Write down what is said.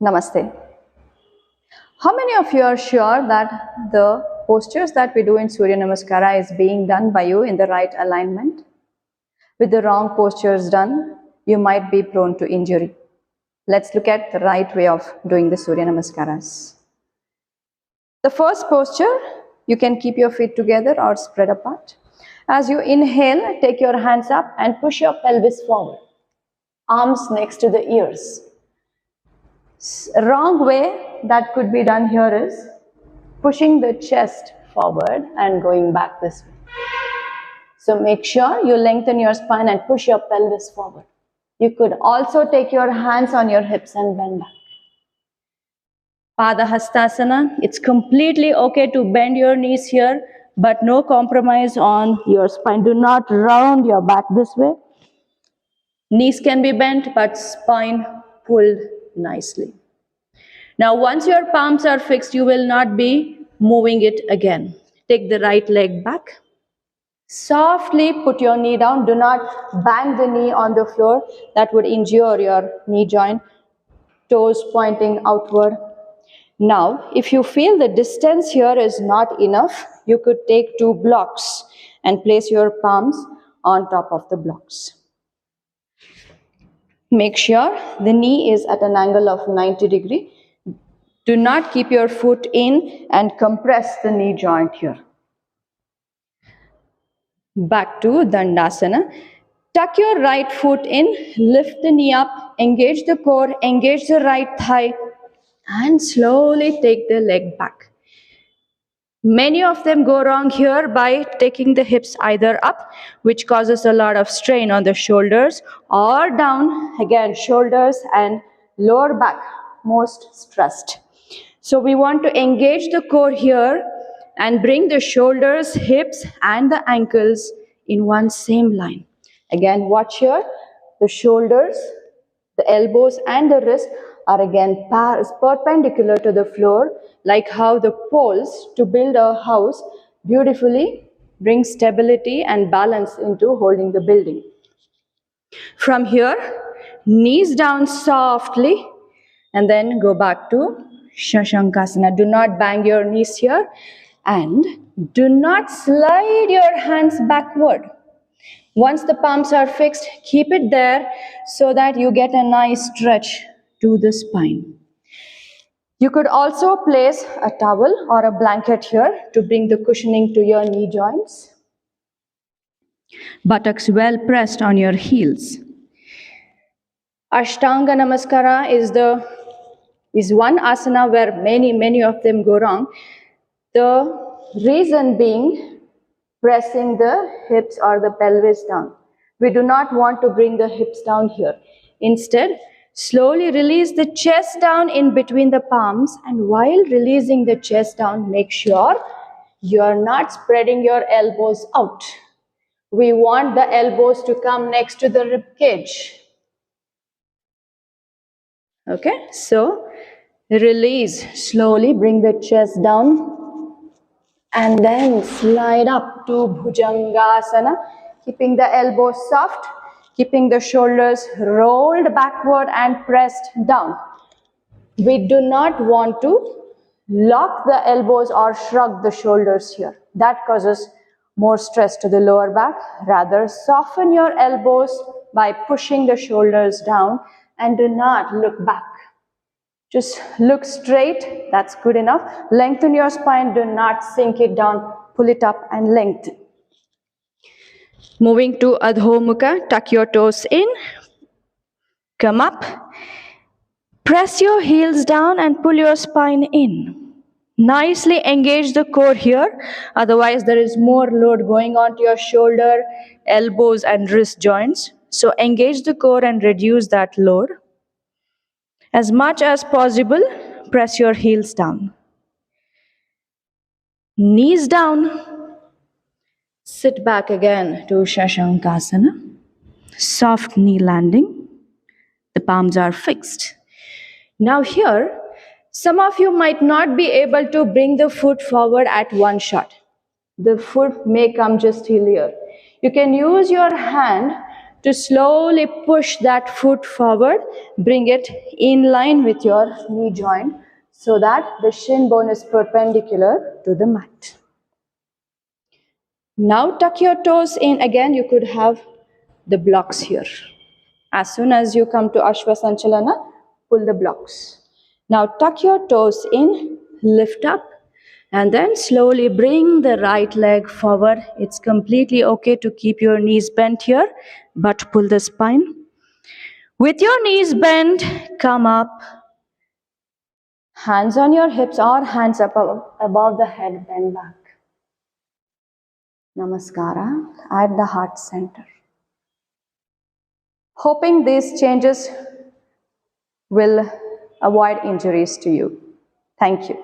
Namaste. How many of you are sure that the postures that we do in Surya Namaskara is being done by you in the right alignment? With the wrong postures done, you might be prone to injury. Let's look at the right way of doing the Surya Namaskaras. The first posture, you can keep your feet together or spread apart. As you inhale, take your hands up and push your pelvis forward. Arms next to the ears. Wrong way that could be done here is pushing the chest forward and going back this way. So make sure you lengthen your spine and push your pelvis forward. You could also take your hands on your hips and bend back. Pada Hastasana, it's completely okay to bend your knees here, but no compromise on your spine. Do not round your back this way. Knees can be bent, but spine pulled nicely. Now, once your palms are fixed, you will not be moving it again. Take the right leg back. Softly put your knee down. Do not bang the knee on the floor. That would injure your knee joint. Toes pointing outward. Now, if you feel the distance here is not enough, you could take 2 blocks and place your palms on top of the blocks. Make sure the knee is at an angle of 90 degrees. Do not keep your foot in and compress the knee joint here. Back to Dandasana. Tuck your right foot in, lift the knee up, engage the core, engage the right thigh, and slowly take the leg back. Many of them go wrong here by taking the hips either up, which causes a lot of strain on the shoulders, or down, again, shoulders and lower back, most stressed. So we want to engage the core here and bring the shoulders, hips, and the ankles in one same line. Again, watch here, the shoulders, the elbows, and the wrist are again perpendicular to the floor, like how the poles to build a house beautifully bring stability and balance into holding the building. From here, knees down softly, and then go back to Shashankasana. Do not bang your knees here, and do not slide your hands backward. Once the palms are fixed, keep it there so that you get a nice stretch to the spine. You could also place a towel or a blanket here to bring the cushioning to your knee joints. Buttocks well pressed on your heels. Ashtanga Namaskara is one asana where many of them go wrong. The reason being pressing the hips or the pelvis down. We do not want to bring the hips down here. Instead, slowly release the chest down in between the palms, and while releasing the chest down, make sure you are not spreading your elbows out. We want the elbows to come next to the rib cage. Okay, so release, slowly bring the chest down and then slide up to Bhujangasana, keeping the elbows soft, keeping the shoulders rolled backward and pressed down. We do not want to lock the elbows or shrug the shoulders here. That causes more stress to the lower back. Rather, soften your elbows by pushing the shoulders down and do not look back. Just look straight, that's good enough. Lengthen your spine, do not sink it down, pull it up and lengthen. Moving to Adho Mukha, tuck your toes in, come up, press your heels down and pull your spine in. Nicely engage the core here, otherwise there is more load going on to your shoulder, elbows and wrist joints. So engage the core and reduce that load. As much as possible, press your heels down. Knees down. Sit back again to Shashankasana. Soft knee landing. The palms are fixed. Now here, some of you might not be able to bring the foot forward at one shot. The foot may come just here. You can use your hand to slowly push that foot forward, bring it in line with your knee joint so that the shin bone is perpendicular to the mat. Now tuck your toes in. Again, you could have the blocks here. As soon as you come to Ashwa Sanchalana, pull the blocks. Now tuck your toes in, lift up, and then slowly bring the right leg forward. It's completely okay to keep your knees bent here, but pull the spine. With your knees bent, come up. Hands on your hips or hands up above the head, bend back. Namaskara at the heart center. Hoping these changes will avoid injuries to you. Thank you.